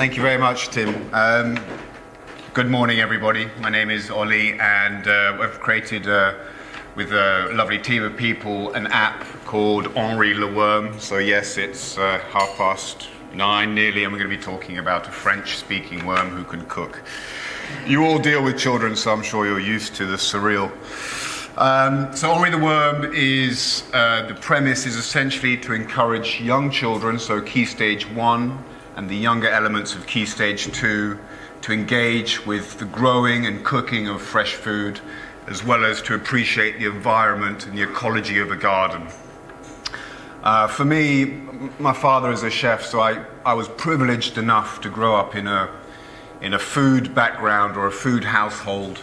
Thank you very much, Tim. Good morning, everybody. My name is Ollie, and I've created, with a lovely team of people, an app called Henri le Worm. So yes, it's 9:30 nearly, and we're going to be talking about a French-speaking worm who can cook. You all deal with children, so I'm sure you're used to the surreal. So Henri the Worm is, the premise is essentially to encourage young children, so Key Stage 1 and the younger elements of Key Stage 2, to engage with the growing and cooking of fresh food, as well as to appreciate the environment and the ecology of a garden. For me, my father is a chef, so I was privileged enough to grow up in a food background or a food household.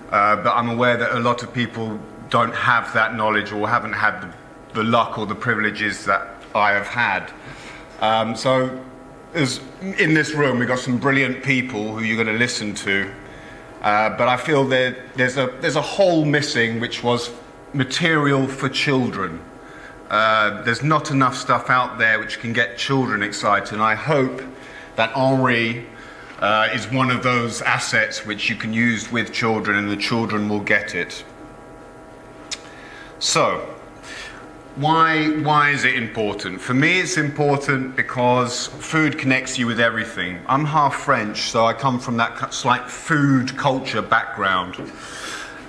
But I'm aware that a lot of people don't have that knowledge or haven't had the luck or the privileges that I have had. So in this room, we've got some brilliant people who you're going to listen to. But I feel that there's a hole missing, which was material for children. There's not enough stuff out there which can get children excited. And I hope that Henri is one of those assets which you can use with children, and the children will get it. So, why is it important? For me, it's important because food connects you with everything. I'm half French, so I come from that slight food culture background.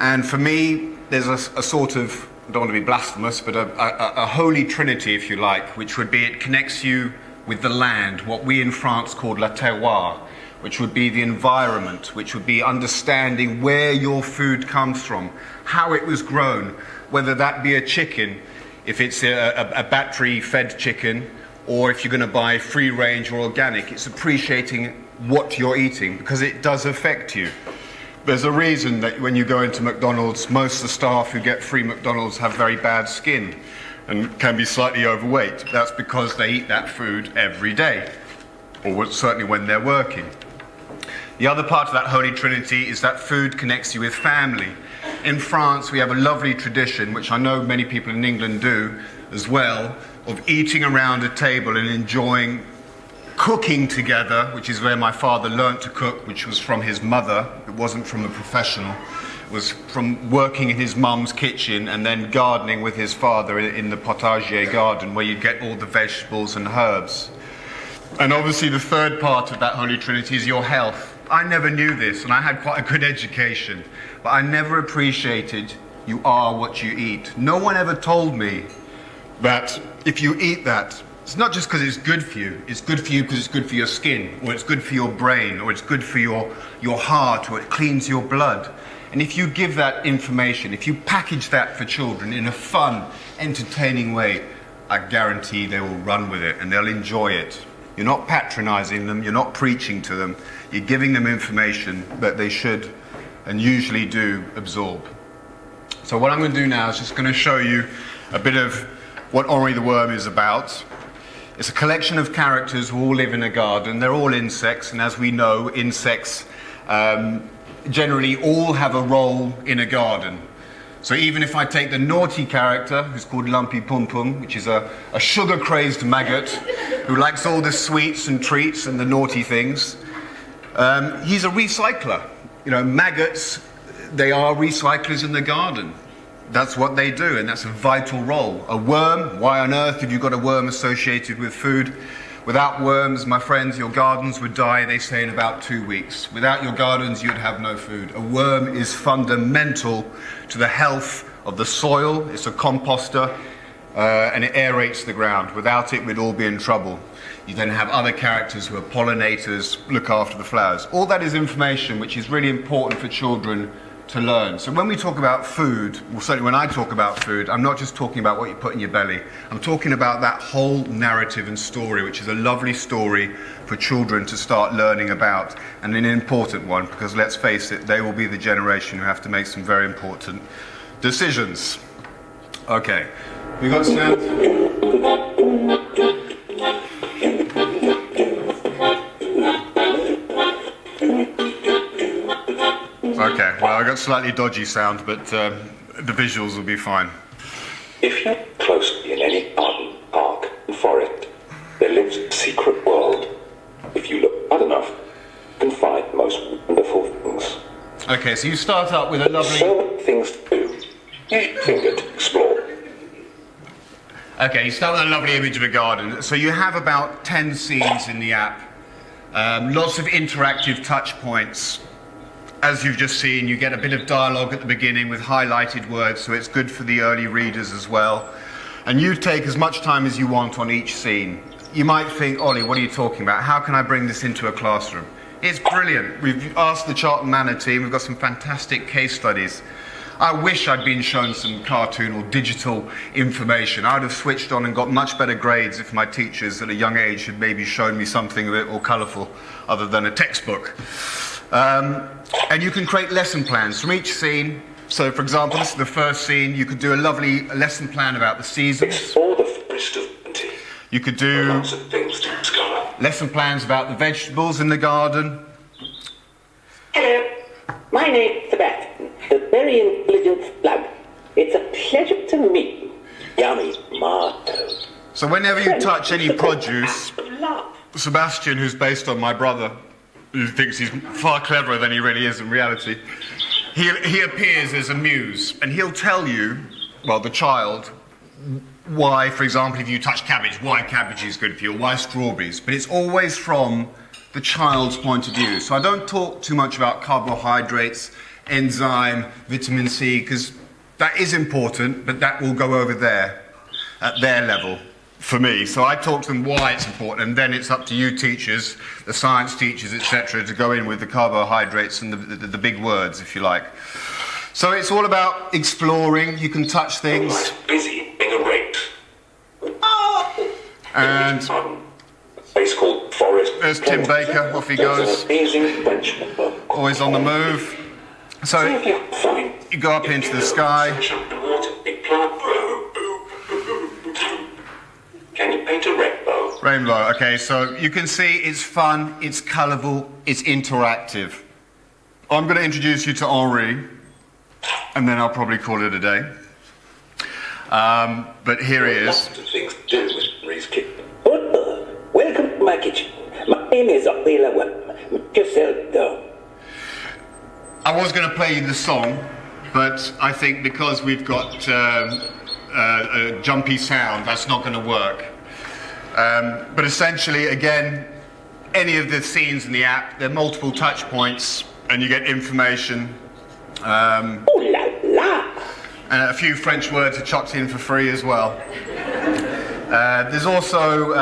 And for me, there's a sort of, I don't want to be blasphemous, but a holy trinity, if you like, which would be it connects you with the land, what we in France call la terroir, which would be the environment, which would be understanding where your food comes from, how it was grown, whether that be a chicken, if it's a battery-fed chicken, or if you're going to buy free-range or organic. It's appreciating what you're eating, because it does affect you. There's a reason that when you go into McDonald's, most of the staff who get free McDonald's have very bad skin and can be slightly overweight. That's because they eat that food every day, or certainly when they're working. The other part of that Holy Trinity is that food connects you with family. In France, we have a lovely tradition, which I know many people in England do as well, of eating around a table and enjoying cooking together, which is where my father learnt to cook, which was from his mother. It wasn't from a professional. It was from working in his mum's kitchen and then gardening with his father in the potager garden, where you get all the vegetables and herbs. And obviously the third part of that Holy Trinity is your health. I never knew this, and I had quite a good education, but I never appreciated you are what you eat. No one ever told me that if you eat that, it's not just because it's good for you because it's good for your skin, or it's good for your brain, or it's good for your heart, or it cleans your blood. And if you give that information, if you package that for children in a fun, entertaining way, I guarantee they will run with it and they'll enjoy it. You're not patronizing them, you're not preaching to them, you're giving them information that they should and usually do absorb. So what I'm going to do now is just going to show you a bit of what Henri the Worm is about. It's a collection of characters who all live in a garden. They're all insects, and as we know, insects generally all have a role in a garden. So even if I take the naughty character, who's called Lumpy Pum Pum, which is a sugar-crazed maggot who likes all the sweets and treats and the naughty things, he's a recycler. You know, maggots, they are recyclers in the garden. That's what they do, and that's a vital role. A worm, why on earth have you got a worm associated with food? Without worms, my friends, your gardens would die, they say, in about 2 weeks. Without your gardens, you'd have no food. A worm is fundamental to the health of the soil. It's a composter, and it aerates the ground. Without it, we'd all be in trouble. You then have other characters who are pollinators, look after the flowers. All that is information which is really important for children to learn. So when we talk about food, well, certainly when I talk about food, I'm not just talking about what you put in your belly. I'm talking about that whole narrative and story, which is a lovely story for children to start learning about, and an important one, because let's face it, they will be the generation who have to make some very important decisions. Okay, we got sound? Okay, well, I got slightly dodgy sound, but the visuals will be fine. If you're close in any garden, park, forest, there lives a secret world. If you look hard enough, enough, you can find the most wonderful things. Okay, so you start up with a lovely... So many things to do. Use your finger to explore. Okay, you start with a lovely image of a garden. So you have about 10 scenes in the app. Lots of interactive touch points. As you've just seen, you get a bit of dialogue at the beginning with highlighted words, so it's good for the early readers as well. And you take as much time as you want on each scene. You might think, Ollie, what are you talking about? How can I bring this into a classroom? It's brilliant. We've asked the Charlton Manor team, we've got some fantastic case studies. I wish I'd been shown some cartoon or digital information. I'd have switched on and got much better grades if my teachers at a young age had maybe shown me something a bit more colourful other than a textbook. And you can create lesson plans from each scene. So, for example, this is the first scene. You could do a lovely lesson plan about the seasons. Explore the forest of plenty. You could do Lots of things to discover. lesson plans about the vegetables in the garden. Hello, my name's Sebastian, the very intelligent slug. It's a pleasure to meet you. Yummy tomato. So whenever you touch any produce, Love. Sebastian, who's based on my brother, who thinks he's far cleverer than he really is in reality, he appears as a muse, and he'll tell you, well, the child, why, for example, if you touch cabbage, why cabbage is good for you, or why strawberries. But it's always from the child's point of view. So I don't talk too much about carbohydrates, enzyme, vitamin C, because that is important, but that will go over there at their level for me. So I talk to them why it's important, and then it's up to you teachers, the science teachers, etc., to go in with the carbohydrates and the big words, if you like. So it's all about exploring. You can touch things. Life's busy being a rate. And a place called Forest. there's Tim Baker, off he There's goes, an amazing French always on the move. So See if you can find you go up into the sky. sunshine and water, big plant. Can you paint a rainbow? Rainbow, okay, so you can see it's fun, it's colourful, it's interactive. I'm going to introduce you to Henri, and then I'll probably call it a day. But here he is. Lots of things to do with Henri's kitchen. Oh, welcome to my kitchen. My name is Olivier Blanc. Make yourself down. I was going to play you the song, but I think because we've got a jumpy sound, that's not going to work. But essentially, again, any of the scenes in the app, there are multiple touch points, and you get information. Ooh la la. And a few French words are chucked in for free as well. There's also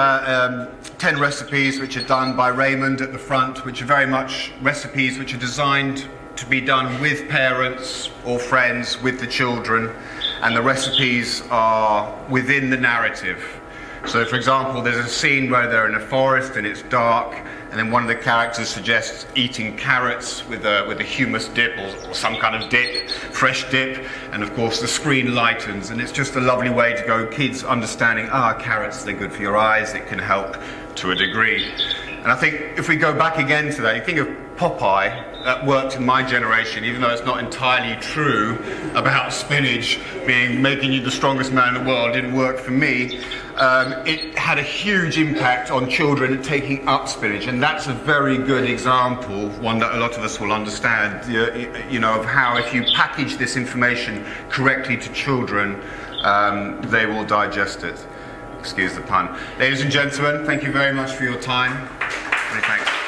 10 recipes which are done by Raymond at the front, which are very much recipes which are designed to be done with parents or friends, with the children, and the recipes are within the narrative. So, for example, there's a scene where they're in a forest and it's dark, and then one of the characters suggests eating carrots with a hummus dip or some kind of dip, fresh dip, and of course the screen lightens, and it's just a lovely way to go, kids understanding, carrots, they're good for your eyes, it can help to a degree. And I think if we go back again to that, you think of Popeye, that worked in my generation, even though it's not entirely true about spinach making you the strongest man in the world, it didn't work for me. It had a huge impact on children taking up spinach, and that's a very good example, one that a lot of us will understand, you know, of how if you package this information correctly to children, they will digest it. Excuse the pun. Ladies and gentlemen, thank you very much for your time. Many thanks.